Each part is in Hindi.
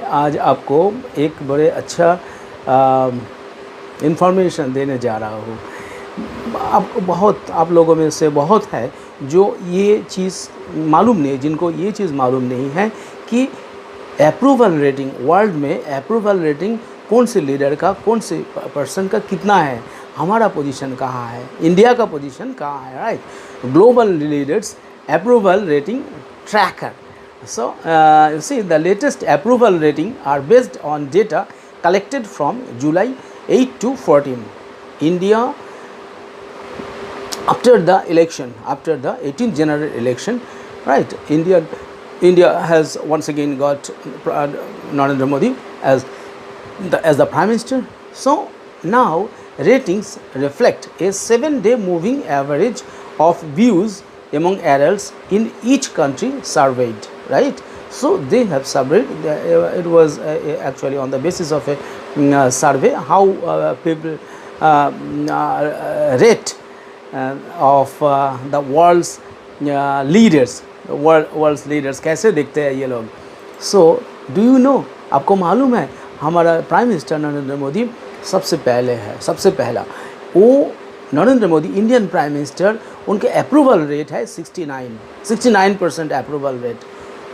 आज आपको एक बड़े अच्छा इन्फॉर्मेशन देने जा रहा हूँ। आप लोगों में से बहुत है जो ये चीज़ मालूम नहीं, जिनको ये चीज़ मालूम नहीं है कि अप्रूवल रेटिंग, वर्ल्ड में अप्रूवल रेटिंग कौन से लीडर का, कौन से पर्सन का कितना है, हमारा पोजीशन कहाँ है, इंडिया का पोजीशन कहाँ है, right. Global leaders approval rating tracker. So you see the latest approval rating are based on data collected from July 8 to 14. India after the election, after the 18th general election, right? India has once again got Narendra Modi as the Prime Minister. So now ratings reflect a 7-day moving average of views among adults in each country surveyed, right? So they have surveyed, it was actually on the basis of a survey how people rate of the world's leaders, world's leaders कैसे देखते हैं ये लोग. So do you know, आपको मालूम है हमारा प्राइम मिनिस्टर नरेंद्र मोदी सबसे पहले है, सबसे पहला वो Narendra Modi Indian prime minister, उनके अप्रूवल रेट है 69% approval rate.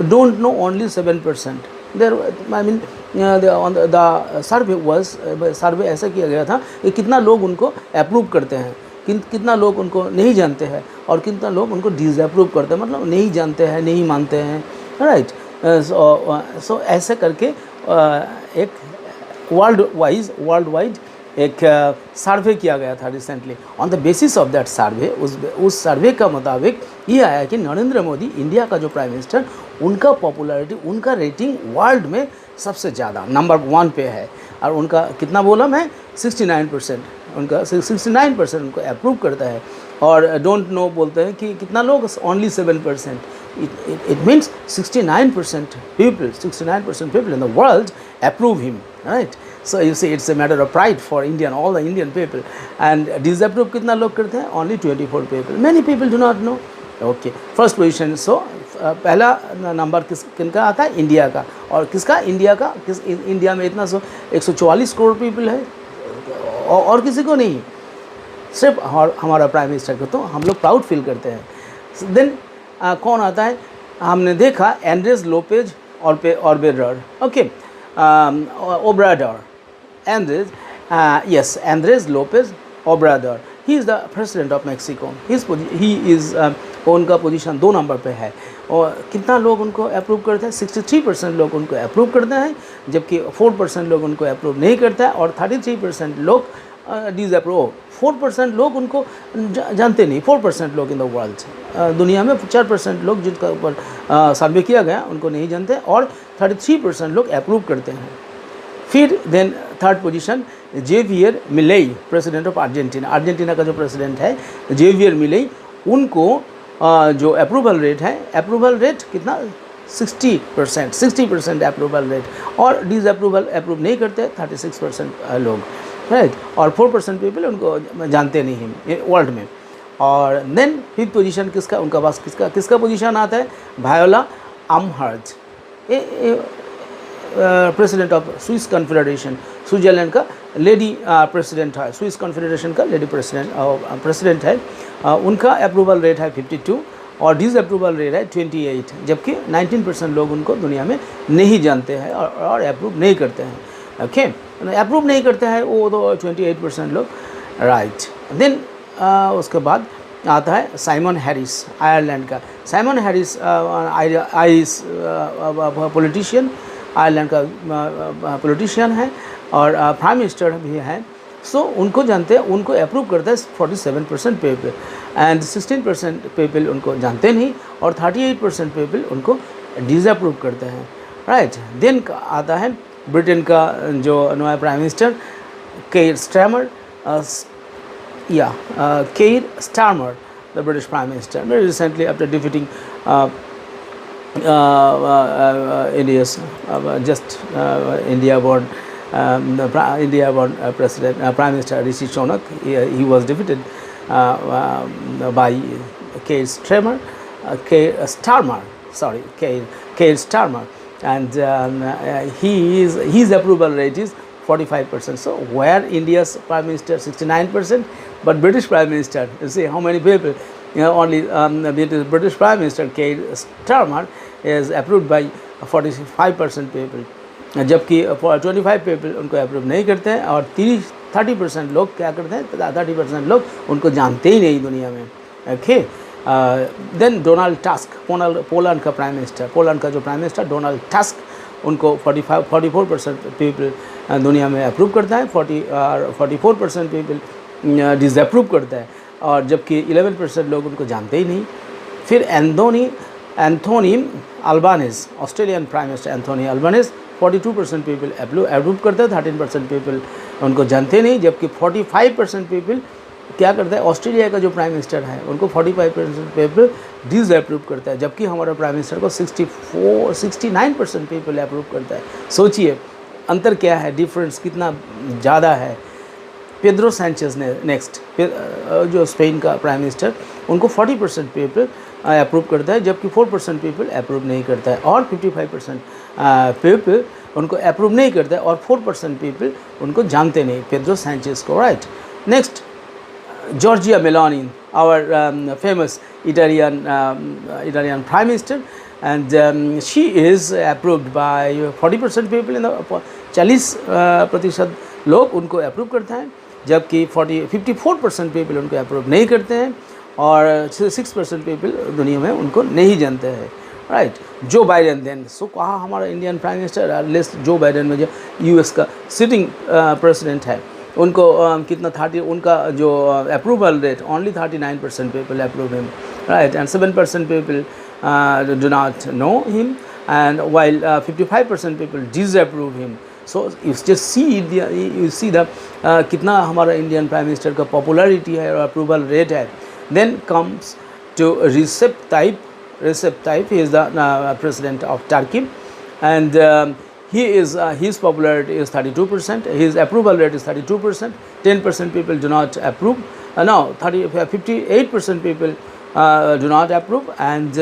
Don't know only 7%. There I mean the survey was, survey ऐसा किया गया था कि कितना लोग उनको अप्रूव करते हैं, कितना लोग उनको नहीं जानते हैं और कितना लोग उनको डिसअप्रूव करते हैं, मतलब नहीं जानते हैं, नहीं मानते हैं, राइट. सो ऐसे करके एक वर्ल्ड वाइड एक सर्वे किया गया था recently. On the basis of that survey, उस सर्वे का मुताबिक ये आया कि नरेंद्र मोदी इंडिया का जो प्राइम मिनिस्टर, उनका पॉपुलैरिटी, उनका रेटिंग वर्ल्ड में सबसे ज़्यादा नंबर 1 पे है. और उनका कितना बोला मैं, 69%. उनका 69% उनको अप्रूव करता है. और डोंट नो बोलते हैं कि कितना लोग, only 7%. It means 69% people in the world approve him, right? So you see, it's a matter of pride for all the Indian people. And disapprove कितना लोग करते हैं, only 24 people. Many people do not know. Okay, first position. So पहला नंबर किनका आता है, इंडिया का. और किसका, इंडिया का. इंडिया में इतना 144 करोड़ पीपल है और किसी को नहीं, सिर्फ हमारा प्राइम मिनिस्टर को. तो हम लोग प्राउड फील करते हैं. देन कौन आता है, हमने देखा Andres Lopez Obrador. Okay, Obrador, Andres Lopez Obrador. He is the president of Mexico. He is उनका पोजीशन 2 नंबर पे है. और कितना लोग उनको अप्रूव करते हैं, 63% लोग उनको अप्रूव करते हैं, जबकि 4% लोग उनको अप्रूव नहीं करता है और 33% लोग डिसअप्रूव. 4% लोग उनको जानते नहीं. 4% लोग इन द वर्ल्ड, दुनिया में 4% लोग जिनका ऊपर सर्वे किया गया उनको नहीं जानते और 33% लोग अप्रूव करते हैं. फिर then third position Javier Milei, president of Argentina. Argentina का जो प्रेसिडेंट है जेवियर मिलेई, उनको जो अप्रूवल रेट है, अप्रूवल रेट कितना, 60% अप्रूवल रेट. और डिसअप्रूवल, अप्रूव नहीं करते 36% लोग, राइट. और 4% पीपल उनको जानते नहीं हैं वर्ल्ड में. और देन फिफ्थ पोजीशन किसका, उनका पास किसका पोजीशन आता है, Viola Amherd, president of Swiss Confederation. Switzerland का लेडी प्रेसिडेंट है, स्विस कन्फेडरेशन का लेडी प्रेसिडेंट है. उनका अप्रूवल रेट है 52 और डिसअप्रूवल रेट है 28, जबकि 19% लोग उनको दुनिया में नहीं जानते हैं और अप्रूव नहीं करते हैं. ओके, अप्रूव नहीं करते हैं वो तो 28% लोग, राइट. देन उसके बाद आता है साइमन हैरिस, आयरलैंड का. Simon Harris Irish politician, Ireland का पॉलिटिशियन है और प्राइम मिनिस्टर भी है. सो उनको जानते हैं, उनको अप्रूव करता है 47% पीपल एंड 16% पीपल उनको जानते नहीं और 38% पीपल उनको डिसअप्रूव करते हैं, राइट. देन आता है ब्रिटेन का जो नया prime minister care Starmer, care Starmer, the British prime minister. Very recently after defeating India's India-born president, Prime Minister Rishi Sunak, he was defeated by Keir Starmer. and his approval rate is 45%. So where India's Prime Minister 69%, but British Prime Minister, you see how many people, only British Prime Minister Keir Starmer is approved by 45% people, जबकि 25 पीपल उनको अप्रूव नहीं करते हैं, और 30% लोग क्या करते हैं, 30% लोग उनको जानते ही नहीं दुनिया में. Okay. Then Donald Tusk, Poland का प्राइम मिनिस्टर, पोलैंड का जो प्राइम मिनिस्टर डोनाल्ड टस्क, उनको 44% पीपल दुनिया में अप्रूव करता है, 44% पीपल डिसअप्रूव करता है, और जबकि 11% लोग उनको जानते ही नहीं. फिर Anthony Albanese, Australian prime minister Anthony Albanese, 42% people approve करते हैं, 13% पीपल उनको जानते नहीं, जबकि 45% पीपल क्या करता है, ऑस्ट्रेलिया का जो प्राइम मिनिस्टर है उनको 45% पीपल डिसअप्रूव करता है, जबकि हमारा प्राइम मिनिस्टर को 69% पीपल अप्रूव करता है. सोचिए अंतर क्या है, डिफरेंस कितना ज़्यादा है. पेड्रो सैंचेज ने नेक्स्ट, जो स्पेन का प्राइम मिनिस्टर, उनको 40% पीपल अप्रूव करता है, जबकि 4% पीपल अप्रूव नहीं करता है, और 55% पीपल उनको अप्रूव नहीं करता है, और 4% पीपल उनको जानते नहीं, पेड्रो सैंचेज को. Right. Next, Giorgia Meloni, our famous Italian prime minister, and she is approved by 40% people. 40% लोग उनको अप्रूव करते हैं, जबकि 54% पीपल उनको अप्रूव नहीं करते हैं, और 6% पीपल दुनिया में उनको नहीं जानते हैं. Right. Joe Biden, then so कहा हमारा Indian prime minister, list Joe Biden में जो यूएस का सिटिंग प्रेसिडेंट है, उनको कितना 30, उनका जो approval rate only 39% people approve him. Right. And 7% people do not know him, and while 55% people disapprove him. So you just see the कितना हमारा इंडियन प्राइम मिनिस्टर का पॉपुलैरिटी है और अप्रूवल रेट है. Then comes to Recep Tayyip. He is the president of Turkey, and his popularity is 32%. His approval rate is 32%. 10% people do not approve. 58% people do not approve, and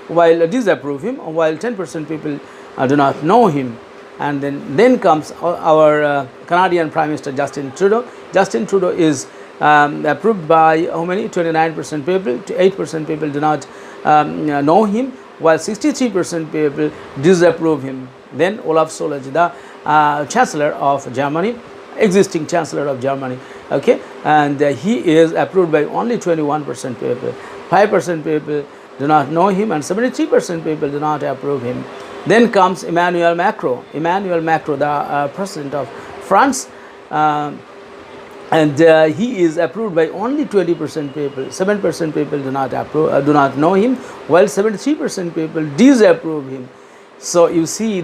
while disapprove him, while 10% people do not know him. And then comes our Canadian Prime Minister Justin Trudeau. Justin Trudeau is approved by how many? 29% people. 8% people do not know him, while 63% people disapprove him. Then Olaf Scholz, the Chancellor of Germany, existing Chancellor of Germany, okay, and he is approved by only 21% people. 5% people do not know him, and 73% people do not approve him. Then comes Emmanuel Macron. Emmanuel Macron, the President of France, and he is approved by only 20% people. 7% people do not approve, do not know him, while 73% people disapprove him. So you see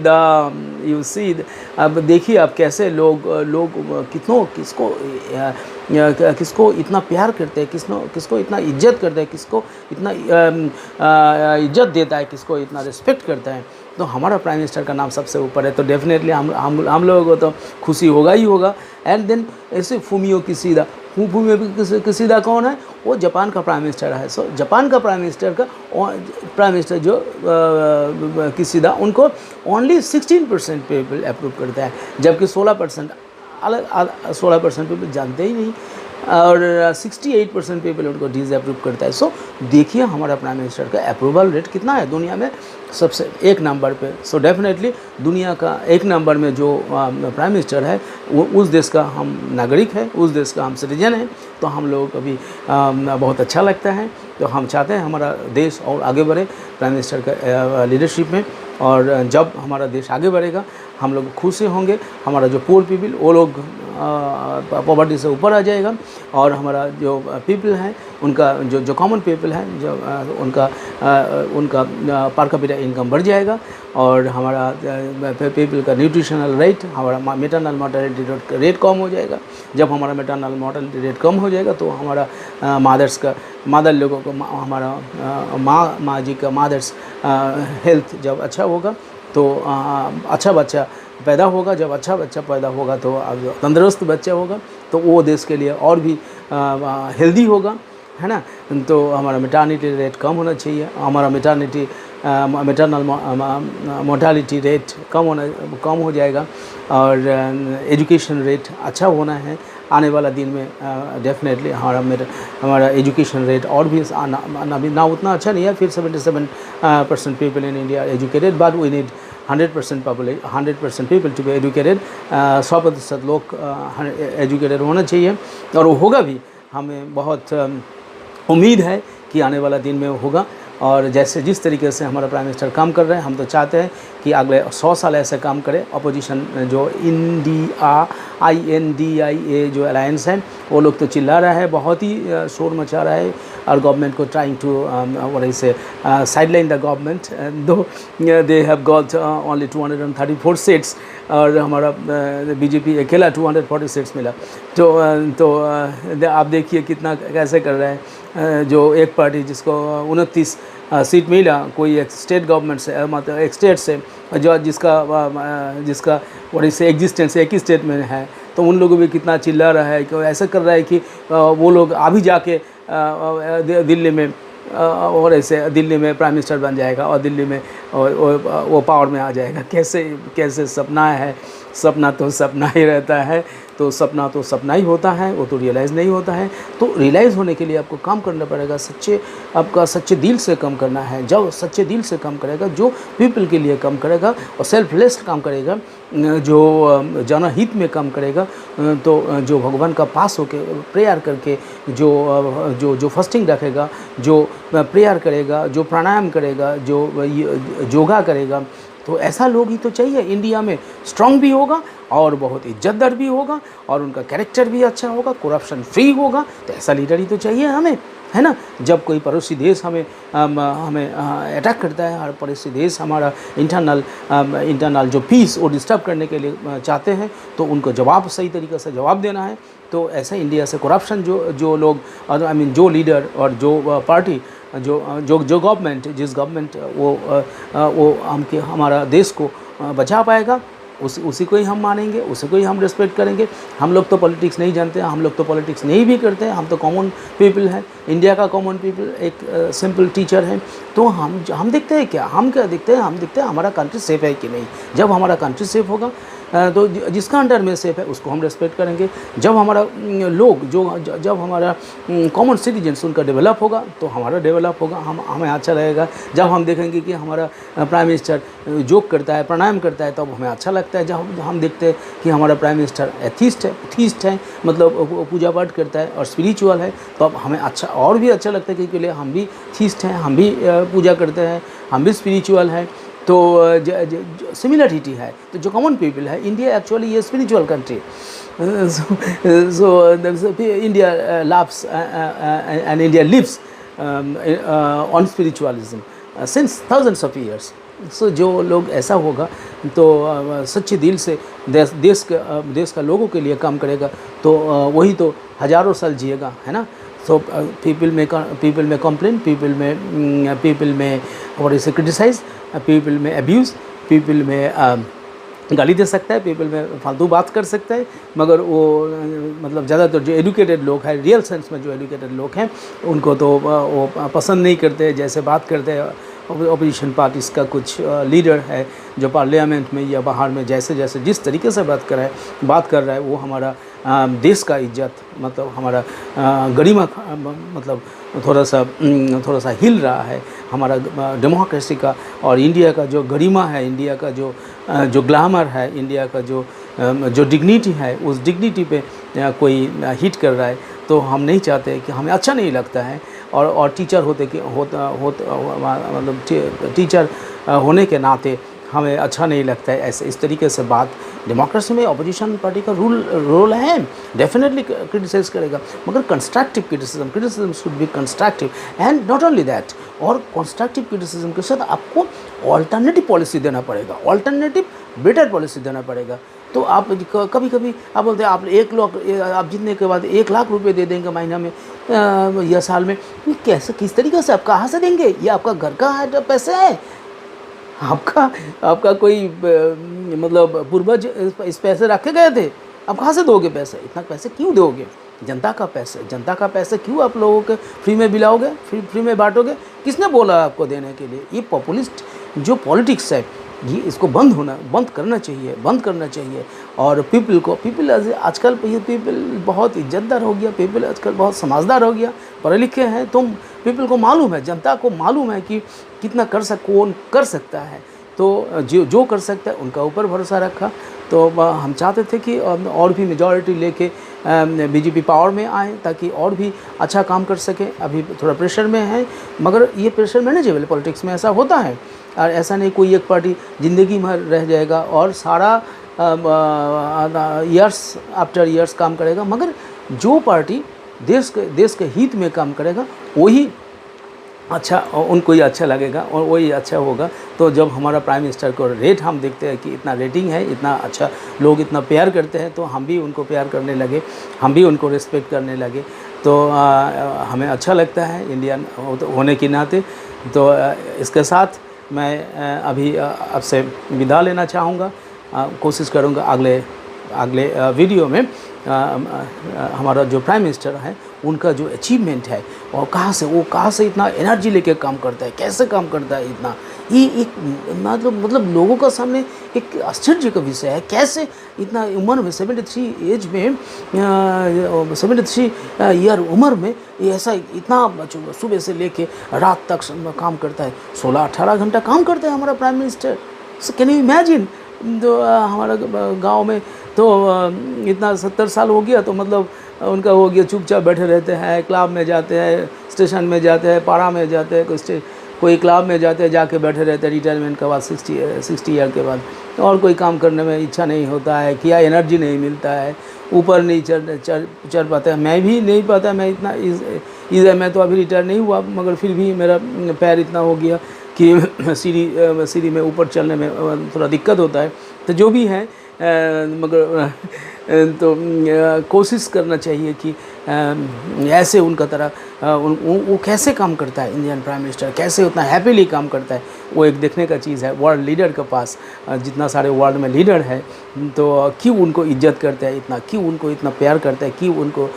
अब देखिए आप कैसे लोग किसको इतना प्यार करते हैं, किसको इतना इज्जत करते हैं, किसको इतना इज्जत देता है, किसको इतना रिस्पेक्ट करता है. तो हमारा प्राइम मिनिस्टर का नाम सबसे ऊपर है, तो डेफिनेटली हम लोगों को तो खुशी होगा ही होगा. एंड देन ऐसे फूमियो किसीदा, फूमियो किसीदा कौन है? वो जापान का प्राइम मिनिस्टर है. सो जापान का प्राइम मिनिस्टर जो किसीदा, उनको ओनली 16% पीपल अप्रूव करता है, जबकि 16% पीपल जानते ही नहीं, और 68% पीपल उनको डिसअप्रूव करता है. सो देखिए हमारा प्राइम मिनिस्टर का अप्रूवल रेट कितना है दुनिया में, सबसे एक नंबर पे. सो डेफिनेटली दुनिया का एक नंबर में जो प्राइम मिनिस्टर है वो उस देश का हम नागरिक है, उस देश का हम सिटीजन है, तो हम लोगों को भी बहुत अच्छा लगता है. तो हम चाहते हैं हमारा देश और आगे बढ़े प्राइम मिनिस्टर का लीडरशिप में, और जब हमारा देश आगे बढ़ेगा हम लोग खुशी होंगे. हमारा जो पुअर पीपल, वो लोग पॉवर्टी से ऊपर आ जाएगा, और हमारा जो पीपल है उनका जो कॉमन पीपल है, जो उनका पर कैपिटा इनकम बढ़ जाएगा, और हमारा पीपल का न्यूट्रिशनल रेट, हमारा मेटरनल मॉर्टेलिटी रेट कम हो जाएगा. जब हमारा मेटरनल मॉर्टेलिटी रेट कम हो जाएगा तो हमारा मादर लोगों को, हमारा माँ जी का मादर्स हेल्थ जब अच्छा होगा तो अच्छा बच्चा पैदा होगा. जब अच्छा बच्चा पैदा होगा तो तंदुरुस्त बच्चा होगा, तो वो देश के लिए और भी हेल्दी होगा, है ना. तो हमारा मेटर्निटी रेट कम होना चाहिए. हमारा मेटर्निटी मेटरनल मोर्टालिटी रेट कम हो जाएगा और एजुकेशन रेट अच्छा होना है आने वाला दिन में। डेफिनेटली हमारा एजुकेशन रेट और भी ना उतना अच्छा नहीं है, फिर 77% people in India educated, but we need 100% people to be educated. 100% लोग एजुकेटेड होना चाहिए और वो होगा भी। हमें बहुत उम्मीद है कि आने वाला दिन में होगा। और जैसे जिस तरीके से हमारा प्राइम मिनिस्टर काम कर रहे हैं, हम तो चाहते हैं कि अगले 100 साल ऐसे काम करे। अपोजिशन जो INDIA जो अलायंस है, वो लोग तो चिल्ला रहा है, बहुत ही शोर मचा रहा है और गवर्नमेंट को ट्राइंग टू व्हाट आई से साइडलाइन द गवर्नमेंट, दो they have got only 234 seats और हमारा बीजेपी अकेला 240 सीट्स मिला। तो आप देखिए कितना कैसे कर रहे हैं। जो एक पार्टी जिसको 29 सीट मिला, कोई एक स्टेट गवर्नमेंट से, मतलब एक स्टेट से, जो जिसका और इससे एग्जिस्टेंस एक ही स्टेट में है, तो उन लोगों भी कितना चिल्ला रहा है कि ऐसा कर रहा है कि वो लोग अभी जाके दिल्ली में और ऐसे दिल्ली में प्राइम मिनिस्टर बन जाएगा और दिल्ली में वो पावर में आ जाएगा। कैसे सपना है। सपना तो सपना ही रहता है, तो सपना तो सपना ही होता है, वो तो रियलाइज़ नहीं होता है। तो रियलाइज़ होने के लिए आपको काम करना पड़ेगा, आपका सच्चे दिल से काम करना है। जब सच्चे दिल से काम करेगा, जो पीपल के लिए काम करेगा और सेल्फलेस काम करेगा, जो जनहित में काम करेगा, तो जो भगवान का पास होके प्रेयर करके जो फास्टिंग रखेगा, जो प्रेयर करेगा, जो प्राणायाम करेगा, जो योगा करेगा, तो ऐसा लोग ही तो चाहिए। इंडिया में स्ट्रांग भी होगा और बहुत इज्जतदार भी होगा और उनका कैरेक्टर भी अच्छा होगा, करप्शन फ्री होगा। तो ऐसा लीडर ही तो चाहिए हमें, है ना। जब कोई पड़ोसी देश हमें अटैक करता है और पड़ोसी देश हमारा इंटरनल जो पीस वो डिस्टर्ब करने के लिए चाहते हैं, तो उनको जवाब सही तरीके से जवाब देना है। तो ऐसा इंडिया से करप्शन जो लोग, आई मीन जो लीडर और जो पार्टी, जो गवर्नमेंट, जिस गवर्नमेंट वो हमारा देश को बचा पाएगा, उसी को ही हम मानेंगे, उसी को ही हम रिस्पेक्ट करेंगे। हम लोग तो पॉलिटिक्स नहीं जानते, हम लोग तो पॉलिटिक्स नहीं भी करते, हम तो कॉमन पीपल हैं। इंडिया का कॉमन पीपल एक सिंपल टीचर है। तो हम देखते हैं क्या, हम क्या देखते हैं, हम देखते हैं हमारा कंट्री सेफ है कि नहीं। जब हमारा कंट्री सेफ होगा, तो जिसका अंडर में सेफ है उसको हम रेस्पेक्ट करेंगे। जब हमारा लोग जब हमारा कॉमन सिटीजन्स उनका डेवलप होगा, तो हमारा डेवलप होगा, हमें अच्छा लगेगा। जब हम देखेंगे कि हमारा प्राइम मिनिस्टर जोक करता है, प्राणायाम करता है, तब हमें अच्छा लगता है। जब हम देखते हैं कि हमारा प्राइम मिनिस्टर एथीस्ट है, मतलब पूजा पाठ करता है और स्पिरिचुअल है, तो अब हमें अच्छा और भी अच्छा लगता है, क्योंकि हम भी थीस्ट हैं, हम भी पूजा करते हैं, हम भी स्पिरिचुअल हैं। तो सिमिलरिटी है। तो जो कॉमन पीपल है, इंडिया एक्चुअली ये spiritual country. so India loves and India lives on spiritualism since thousands of years. So जो लोग ऐसा होगा, तो सच्चे दिल से देश का लोगों के लिए काम करेगा, तो वही तो हज़ारों साल जिएगा, है ना। सो पीपल में कंप्लेन, पीपल में और इसे क्रिटिसाइज, पीपल में अब्यूज़, पीपल में गाली दे सकता है, पीपल में फालतू बात कर सकता है। मगर वो मतलब ज़्यादातर जो एजुकेटेड लोग हैं, रियल सेंस में जो एजुकेटेड लोग हैं, उनको तो वो पसंद नहीं करते जैसे बात करते हैं अपोजिशन पार्टीज़ का कुछ लीडर है, जो पार्लियामेंट में या बाहर में जैसे जिस तरीके से बात कर रहा है, वो हमारा देश का इज्जत, मतलब हमारा गरिमा, मतलब थोड़ा सा हिल रहा है हमारा डेमोक्रेसी का। और इंडिया का जो गरिमा है, इंडिया का जो ग्लैमर है, इंडिया का जो डिग्निटी है, उस डिग्निटी पे कोई हिट कर रहा है, तो हम नहीं चाहते कि हमें अच्छा नहीं लगता है। और टीचर मतलब टीचर होने के नाते हमें अच्छा नहीं लगता है ऐसे इस तरीके से बात। डेमोक्रेसी में अपोजिशन पार्टी का रोल है, डेफिनेटली क्रिटिसाइज करेगा, मगर constructive criticism should be constructive and not only that. और कंस्ट्रक्टिव क्रिटिसिज्म के साथ आपको ऑल्टरनेटिव पॉलिसी देना पड़ेगा, ऑल्टरनेटिव बेटर पॉलिसी देना पड़ेगा। तो आप कभी आप बोलते हैं आप 1 लाख आप जीतने के बाद 1 लाख रुपए दे देंगे महीना में या साल में, कैसे, किस तरीके से, आप कहाँ से देंगे? ये आपका घर का पैसे है, आपका कोई मतलब पूर्वज इस पैसे रखे गए थे, आप कहाँ से दोगे पैसे? इतना पैसे क्यों दोगे? जनता का पैसा क्यों आप लोगों के फ्री में बिलाओगे, फ्री में बांटोगे? किसने बोला आपको देने के लिए? ये पॉपुलिस्ट जो पॉलिटिक्स है, ये इसको बंद करना चाहिए। और पीपल आजकल पीपल बहुत इज्जतदार हो गया, पीपल आजकल बहुत समझदार हो गया, पढ़े लिखे हैं। पीपल को मालूम है, जनता को मालूम है कि कितना कौन कर सकता है। तो जो कर सकता है उनका ऊपर भरोसा रखा। तो हम चाहते थे कि और भी मेजॉरिटी लेके बीजेपी पावर में आए ताकि और भी अच्छा काम कर सके। अभी थोड़ा प्रेशर में है, मगर ये प्रेशर मैनेजेबल, पॉलिटिक्स में ऐसा होता है। और ऐसा नहीं कोई एक पार्टी ज़िंदगी भर रह जाएगा और सारा ईयर्स आफ्टर ईयर्स काम करेगा, मगर जो पार्टी देश के हित में काम करेगा वही अच्छा, उनको ही अच्छा लगेगा और वही अच्छा होगा। तो जब हमारा प्राइम मिनिस्टर को रेट हम देखते हैं कि इतना रेटिंग है, इतना अच्छा, लोग इतना प्यार करते हैं, तो हम भी उनको प्यार करने लगे, हम भी उनको रिस्पेक्ट करने लगे। तो हमें अच्छा लगता है इंडियन होने के नाते। तो इसके साथ मैं अभी आपसे विदा लेना चाहूँगा। कोशिश करूँगा अगले वीडियो में हमारा जो प्राइम मिनिस्टर है उनका जो अचीवमेंट है और कहाँ से इतना एनर्जी लेके काम करता है, कैसे काम करता है इतना, ये एक मतलब लोगों का सामने एक आश्चर्य का विषय है। कैसे इतना उम्र में 73 एज में 73 ईयर उम्र में ये ऐसा इतना सुबह से लेके रात तक काम करता है। 16-18 घंटा काम करता है हमारा prime minister. So can you imagine? तो हमारा गांव में तो इतना 70 साल हो गया, तो मतलब उनका हो गया, चुपचाप बैठे रहते हैं, क्लब में जाते हैं, स्टेशन में जाते हैं, पारा में जाते हैं, कोई क्लब में जाते हैं, जाके बैठे रहते हैं रिटायरमेंट के बाद 60 ईयर के बाद। और कोई काम करने में इच्छा नहीं होता है, क्या एनर्जी नहीं मिलता है, ऊपर नहीं चढ़ पाते हैं। मैं भी नहीं पाता, मैं इतना मैं तो अभी रिटायर नहीं हुआ, मगर फिर भी मेरा पैर इतना हो गया कि सीढ़ी में ऊपर चलने में थोड़ा दिक्कत होता है। तो जो भी है मगर तो कोशिश करना चाहिए कि ऐसे उनका तरह वो कैसे काम करता है, इंडियन प्राइम मिनिस्टर कैसे उतना हैप्पीली काम करता है, वो एक देखने का चीज़ है। वर्ल्ड लीडर के पास जितना सारे वर्ल्ड में लीडर है, तो क्यों उनको इज्जत करता है इतना, क्यों उनको इतना प्यार करता है, क्यों उनको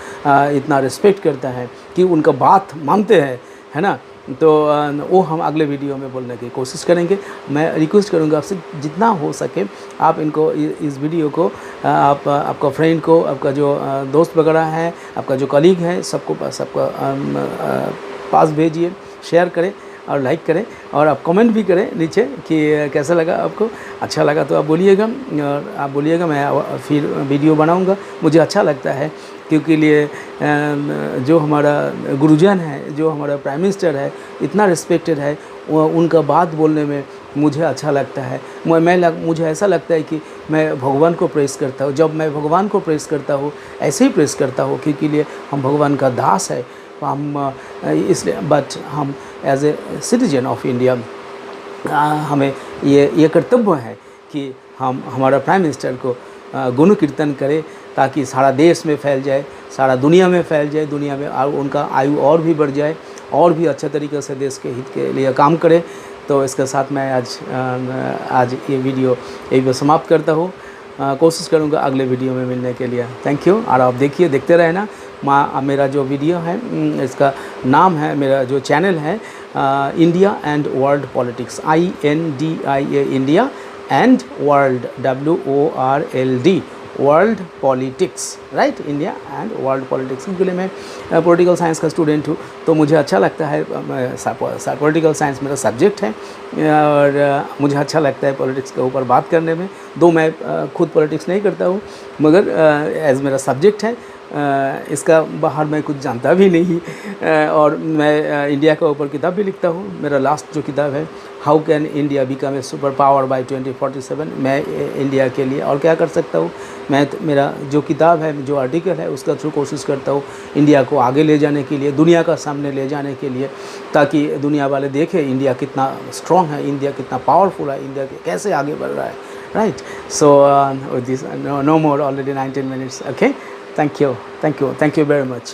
इतना रिस्पेक्ट करता है, क्यों उनका बात मानते हैं, है ना। तो वो हम अगले वीडियो में बोलने की कोशिश करेंगे। मैं रिक्वेस्ट करूँगा आपसे जितना हो सके आप इनको इस वीडियो को आपका फ्रेंड को, आपका जो दोस्त वगैरह है, आपका जो कलीग है, सबको पास भेजिए, शेयर करें और लाइक करें, और आप कमेंट भी करें नीचे कि कैसा लगा आपको। अच्छा लगा तो आप बोलिएगा, और आप बोलिएगा, मैं फिर वीडियो बनाऊंगा। मुझे अच्छा लगता है क्योंकि लिए जो हमारा गुरुजन है, जो हमारा प्राइम मिनिस्टर है, इतना रिस्पेक्टेड है, उनका बात बोलने में मुझे अच्छा लगता है। मुझे ऐसा लगता है कि मैं भगवान को प्रेस करता हूँ। जब मैं भगवान को प्रेस करता हूँ, ऐसे ही प्रेस करता हूँ क्योंकि लिए हम भगवान का दास है। हम इसलिए बट हम as a citizen of India हमें ये कर्तव्य है कि हम हमारा प्राइम मिनिस्टर को गुण कीर्तन करें ताकि सारा देश में फैल जाए, सारा दुनिया में फैल जाए, दुनिया में उनका आयु और भी बढ़ जाए, और भी अच्छे तरीके से देश के हित के लिए काम करे। तो इसके साथ मैं आज ये वीडियो यही पे समाप्त करता हूँ। कोशिश करूँगा अगले वीडियो में मिलने के लिए। Thank you. और आप देखते रहना। मेरा जो वीडियो है इसका नाम है, मेरा जो चैनल है India and world politics, INDIA India and world WORLD world politics, right, India and world politics. क्योंकि मैं पॉलिटिकल साइंस का स्टूडेंट हूँ, तो मुझे अच्छा लगता है, पॉलिटिकल साइंस मेरा सब्जेक्ट है और मुझे अच्छा लगता है पॉलिटिक्स के ऊपर बात करने में। दो मैं खुद पॉलिटिक्स नहीं करता हूँ, मगर एज मेरा सब्जेक्ट है, इसका बाहर मैं कुछ जानता भी नहीं। और मैं इंडिया के ऊपर किताब भी लिखता हूँ। मेरा लास्ट जो किताब है, how can India become a super power bye 2047, मैं इंडिया के लिए और क्या कर सकता हूँ। मेरा जो किताब है, जो आर्टिकल है, उसका थ्रू कोशिश करता हूँ इंडिया को आगे ले जाने के लिए, दुनिया का सामने ले जाने के लिए, ताकि दुनिया वाले देखें इंडिया कितना स्ट्रॉन्ग है, इंडिया कितना पावरफुल है, इंडिया कैसे आगे बढ़ रहा है, right. So with this no more, already 19 minutes, okay. Thank you very much.